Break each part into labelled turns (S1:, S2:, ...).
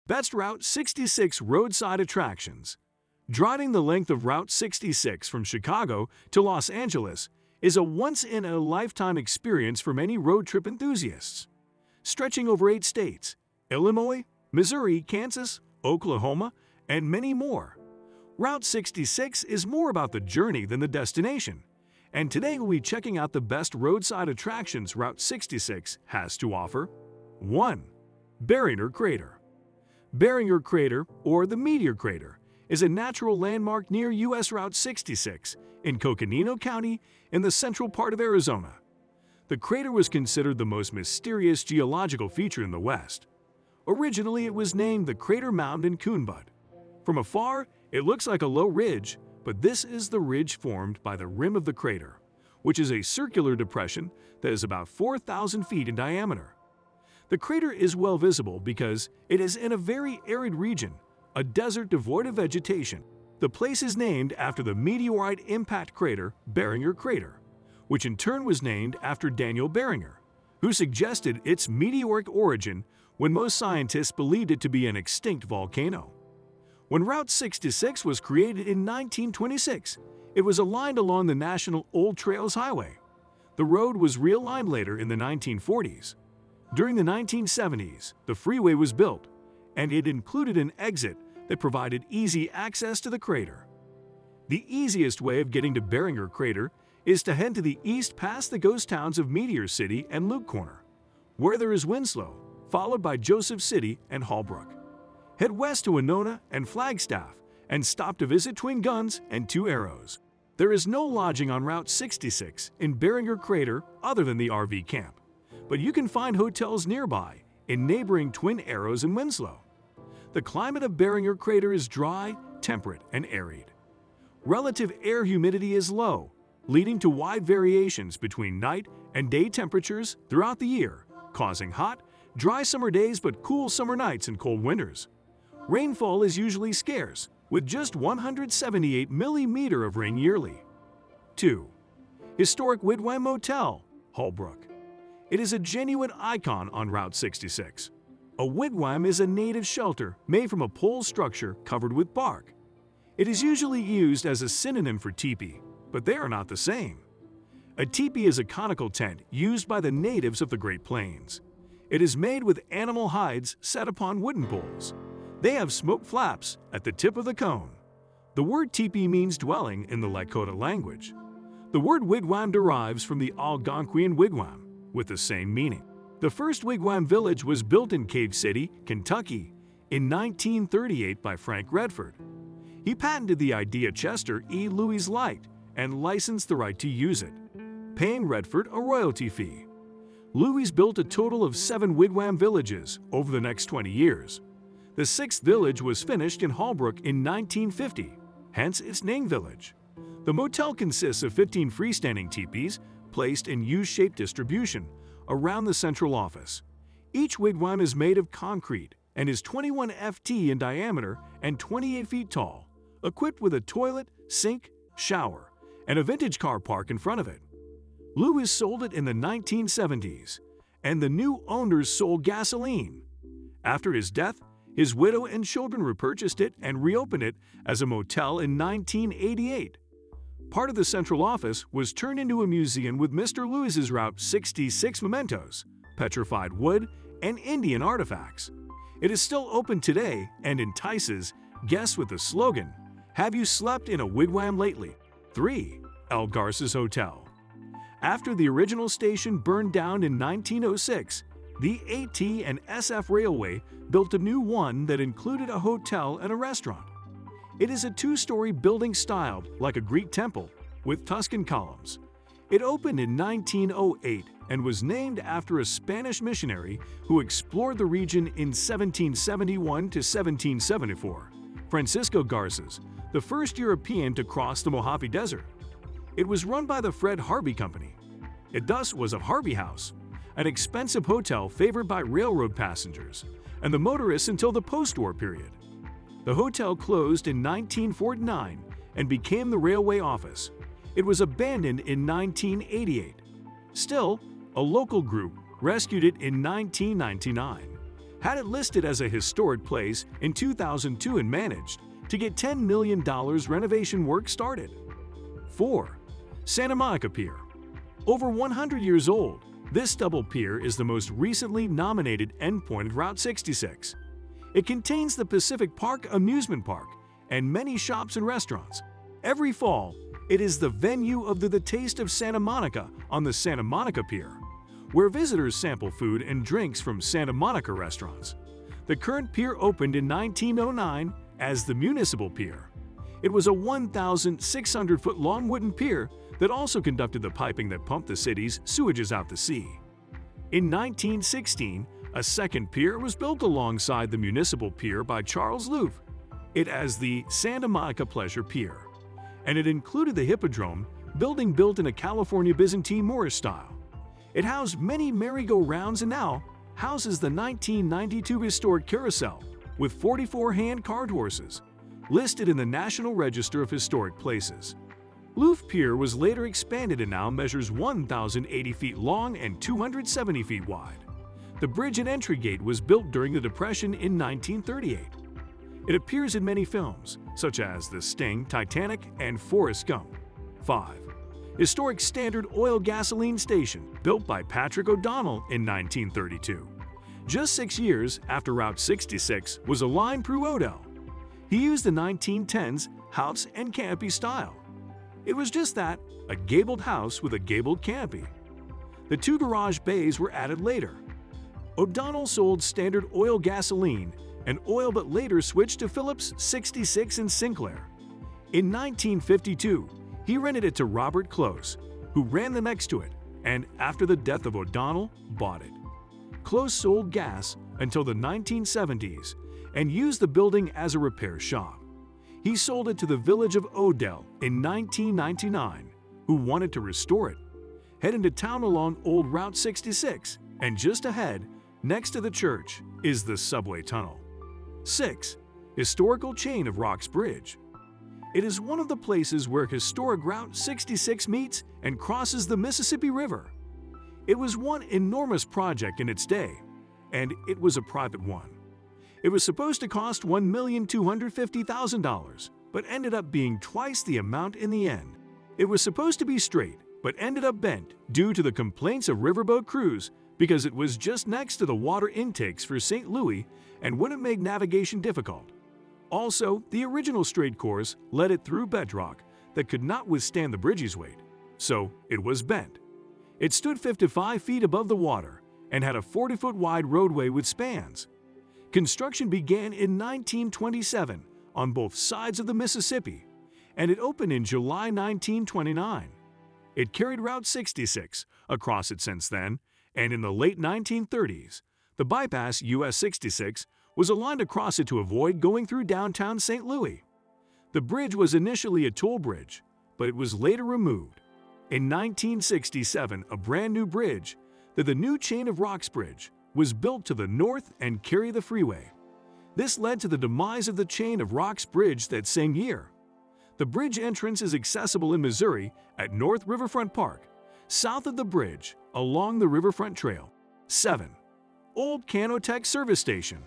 S1: Best Route 66 Roadside Attractions. Driving the length of Route 66 from Chicago to Los Angeles is a once-in-a-lifetime experience for many road trip enthusiasts. Stretching over 8 states, Illinois, Missouri, Kansas, Oklahoma, and many more, Route 66 is more about the journey than the destination. And today we'll be checking out the best roadside attractions Route 66 has to offer. 1. BARRINGER Crater. BARRINGER Crater, or the Meteor Crater, is a natural landmark near U.S. Route 66 in Coconino County in the central part of Arizona. The crater was considered the most mysterious geological feature in the West. Originally, it was named the Crater Mound in Coonbud. From afar, it looks like a low ridge, but this is the ridge formed by the rim of the crater, which is a circular depression that is about 4,000 feet in diameter. The crater is well visible because it is in a very arid region, a desert devoid of vegetation. The place is named after the meteorite impact crater BARRINGER Crater, which in turn was named after Daniel Barringer, who suggested its meteoric origin when most scientists believed it to be an extinct volcano. When Route 66 was created in 1926, it was aligned along the National Old Trails Highway. The road was realigned later in the 1940s. During the 1970s, the freeway was built, and it included an exit that provided easy access to the crater. The easiest way of getting to BARRINGER Crater is to head to the east past the ghost towns of Meteor City and Luke Corner, where there is Winslow, followed by Joseph City and Holbrook. Head west to Winona and Flagstaff and stop to visit Twin Guns and Two Arrows. There is no lodging on Route 66 in BARRINGER Crater other than the RV camp, but you can find hotels nearby in neighboring Twin Arrows and Winslow. The climate of BARRINGER Crater is dry, temperate, and arid. Relative air humidity is low, leading to wide variations between night and day temperatures throughout the year, causing hot, dry summer days but cool summer nights and cold winters. Rainfall is usually scarce, with just 178 mm of rain yearly. 2. Historic WIGWAM Motel, Holbrook. It is a genuine icon on Route 66. A wigwam is a native shelter made from a pole structure covered with bark. It is usually used as a synonym for teepee, but they are not the same. A teepee is a conical tent used by the natives of the Great Plains. It is made with animal hides set upon wooden poles. They have smoke flaps at the tip of the cone. The word teepee means dwelling in the Lakota language. The word wigwam derives from the Algonquian wigwam, with the same meaning. The first wigwam village was built in Cave City, Kentucky, in 1938 by Frank Redford. He patented the idea Chester E. Louis liked and licensed the right to use it, paying Redford a royalty fee. Louis built a total of 7 wigwam villages over the next 20 years. The 6th village was finished in Holbrook in 1950, hence its name Village. The motel consists of 15 freestanding teepees placed in U-shaped distribution around the central office. Each wigwam is made of concrete and is 21 ft in diameter and 28 feet tall, equipped with a toilet, sink, shower, and a vintage car park in front of it. Louis sold it in the 1970s, and the new owners sold gasoline. After his death, his widow and children repurchased it and reopened it as a motel in 1988. Part of the central office was turned into a museum with Mr. Lewis's Route 66 mementos, petrified wood, and Indian artifacts. It is still open today and entices guests with the slogan, "Have you slept in a wigwam lately?" 3. El GARCES Hotel. After the original station burned down in 1906, the AT and SF Railway built a new one that included a hotel and a restaurant. It is a 2-story building styled like a Greek temple with Tuscan columns. It opened in 1908 and was named after a Spanish missionary who explored the region in 1771 to 1774, Francisco Garces, the first European to cross the Mojave Desert. It was run by the Fred Harvey Company. It thus was a Harvey House, an expensive hotel favored by railroad passengers and the motorists until the post-war period. The hotel closed in 1949 and became the railway office. It was abandoned in 1988. Still, a local group rescued it in 1999. had it listed as a historic place in 2002 and managed to get $10 million renovation work started. 4. Santa Monica Pier. Over 100 years old, this double pier is the most recently nominated endpoint at Route 66. It contains the Pacific Park Amusement Park and many shops and restaurants. Every fall, it is the venue of the Taste of Santa Monica on the Santa Monica Pier, where visitors sample food and drinks from Santa Monica restaurants. The current pier opened in 1909 as the Municipal Pier. It was a 1,600-foot-long wooden pier that also conducted the piping that pumped the city's sewages out to sea. In 1916, a second pier was built alongside the Municipal Pier by Charles Looff. It as the Santa Monica Pleasure Pier, and it included the Hippodrome, building built in a California Byzantine Moorish style. It housed many merry-go-rounds and now houses the 1992 historic carousel with 44 hand-carved horses, listed in the National Register of Historic Places. Looff Pier was later expanded and now measures 1,080 feet long and 270 feet wide. The bridge and entry gate was built during the Depression in 1938. It appears in many films, such as The Sting, Titanic, and Forrest Gump. 5. Historic Standard Oil Gasoline Station, built by Patrick O'Donnell in 1932. Just 6 years after Route 66 was aligned through Odell. He used the 1910s house and canopy style. It was just that, a gabled house with a gabled canopy. The 2 garage bays were added later. O'Donnell sold Standard Oil gasoline and oil but later switched to Phillips 66 and Sinclair. In 1952, he rented it to Robert Close, who ran the next to it, and after the death of O'Donnell, bought it. Close sold gas until the 1970s and used the building as a repair shop. He sold it to the village of Odell in 1999, who wanted to restore it. Head into town along Old Route 66, and just ahead, next to the church, is the subway tunnel. 6. Historical Chain of Rocks Bridge. It is one of the places where historic Route 66 meets and crosses the Mississippi River. It was one enormous project in its day, and it was a private one. It was supposed to cost $1,250,000, but ended up being twice the amount in the end. It was supposed to be straight, but ended up bent due to the complaints of riverboat crews because it was just next to the water intakes for St. Louis and wouldn't make navigation difficult. Also, the original straight course led it through bedrock that could not withstand the bridge's weight, so it was bent. It stood 55 feet above the water and had a 40-foot wide roadway with spans. Construction began in 1927 on both sides of the Mississippi, and it opened in July 1929. It carried Route 66 across it since then, and in the late 1930s, the bypass US 66 was aligned across it to avoid going through downtown St. Louis. The bridge was initially a toll bridge, but it was later removed. In 1967, a brand new bridge, the new Chain of Rocks Bridge, was built to the north and carried the freeway. This led to the demise of the Chain of Rocks Bridge that same year. The bridge entrance is accessible in Missouri at North Riverfront Park, south of the bridge along the Riverfront Trail. 7. Old Canotech Service Station.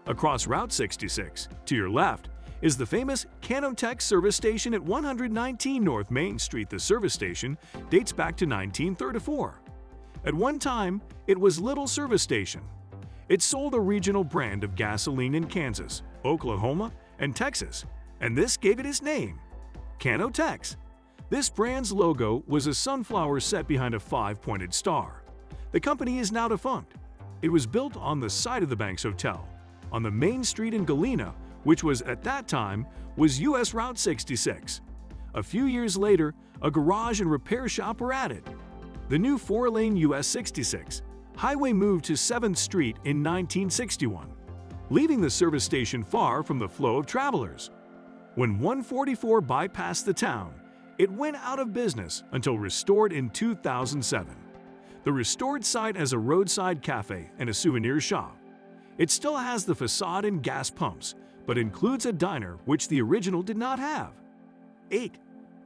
S1: Across Route 66, to your left, is the famous Canotech Service Station at 119 North Main Street. The service station dates back to 1934. At one time, it was Little Service Station. It sold a regional brand of gasoline in Kansas, Oklahoma, and Texas, and this gave it its name, Canotech. This brand's logo was a sunflower set behind a 5-pointed star. The company is now defunct. It was built on the site of the Banks Hotel, on the main street in Galena, which was at that time was US Route 66. A few years later, a garage and repair shop were added. The new 4-lane US 66 highway moved to 7th Street in 1961, leaving the service station far from the flow of travelers. When 144 bypassed the town, it went out of business until restored in 2007. The restored site has a roadside cafe and a souvenir shop. It still has the facade and gas pumps, but includes a diner which the original did not have. 8.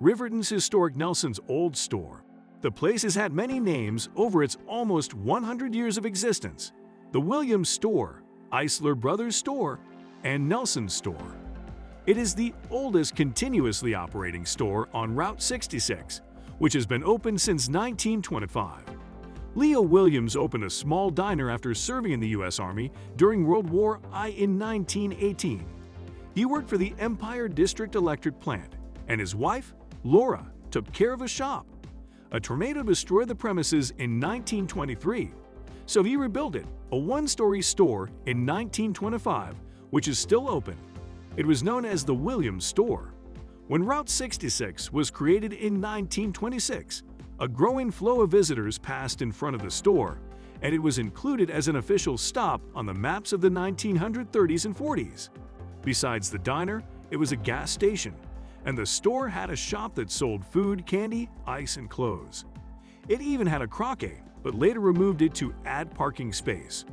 S1: Riverton's historic Nelson's Old Store. The place has had many names over its almost 100 years of existence. The Williams Store, EISLER Brothers Store, and Nelson Store. It is the oldest continuously operating store on Route 66, which has been open since 1925. Leo Williams opened a small diner after serving in the U.S. Army during World War I in 1918. He worked for the Empire District Electric Plant, and his wife, Laura, took care of a shop. A tornado destroyed the premises in 1923, so he rebuilt it, a one-story store, in 1925, which is still open. It was known as the Williams Store. When Route 66 was created in 1926, a growing flow of visitors passed in front of the store, and it was included as an official stop on the maps of the 1930s and 40s. Besides the diner, it was a gas station, and the store had a shop that sold food, candy, ice, and clothes. It even had a croquet, but later removed it to add parking space.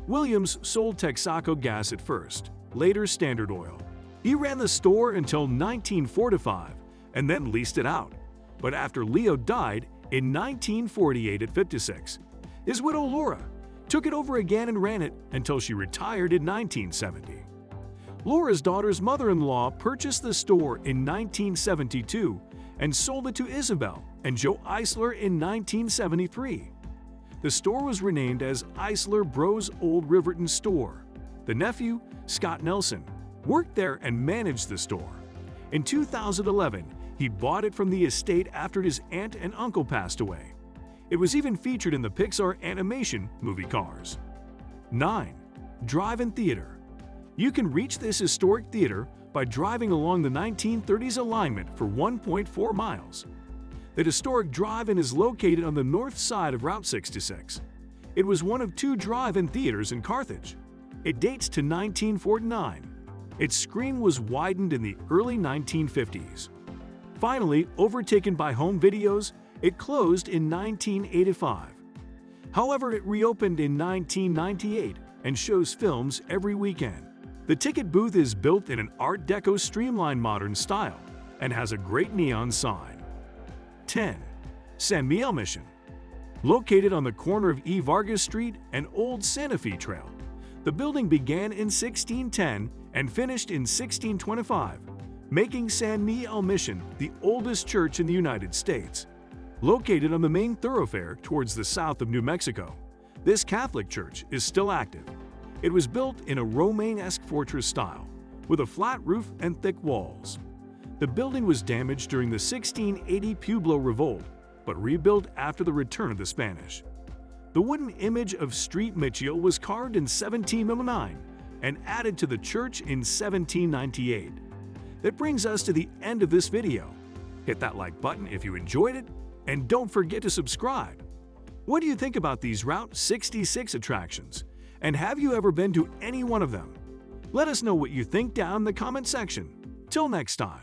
S1: Williams sold Texaco gas at first, later Standard Oil. He ran the store until 1945 and then leased it out. But after Leo died in 1948 at 56, his widow Laura took it over again and ran it until she retired in 1970. Laura's daughter's mother-in-law purchased the store in 1972 and sold it to Isabel and Joe EISLER in 1973. The store was renamed as EISLER Bros Old Riverton Store. The nephew, Scott Nelson, worked there and managed the store. In 2011, he bought it from the estate after his aunt and uncle passed away. It was even featured in the Pixar animation movie Cars. 9. Drive-in Theater. You can reach this historic theater by driving along the 1930s alignment for 1.4 miles. The historic drive-in is located on the north side of Route 66. It was one of 2 drive-in theaters in Carthage. It dates to 1949. Its screen was widened in the early 1950s. Finally, overtaken by home videos, it closed in 1985. However, it reopened in 1998 and shows films every weekend. The ticket booth is built in an Art Deco streamlined modern style and has a great neon sign. 10. San Miguel Mission. Located on the corner of E. Vargas Street and Old Santa Fe Trail, the building began in 1610 and finished in 1625, making San Miguel Mission the oldest church in the United States. Located on the main thoroughfare towards the south of New Mexico, this Catholic church is still active. It was built in a Romanesque fortress style, with a flat roof and thick walls. The building was damaged during the 1680 Pueblo Revolt, but rebuilt after the return of the Spanish. The wooden image of Street Mitchell was carved in 1709 and added to the church in 1798. That brings us to the end of this video. Hit that like button if you enjoyed it, and don't forget to subscribe. What do you think about these Route 66 attractions? And have you ever been to any one of them? Let us know what you think down in the comment section. Till next time.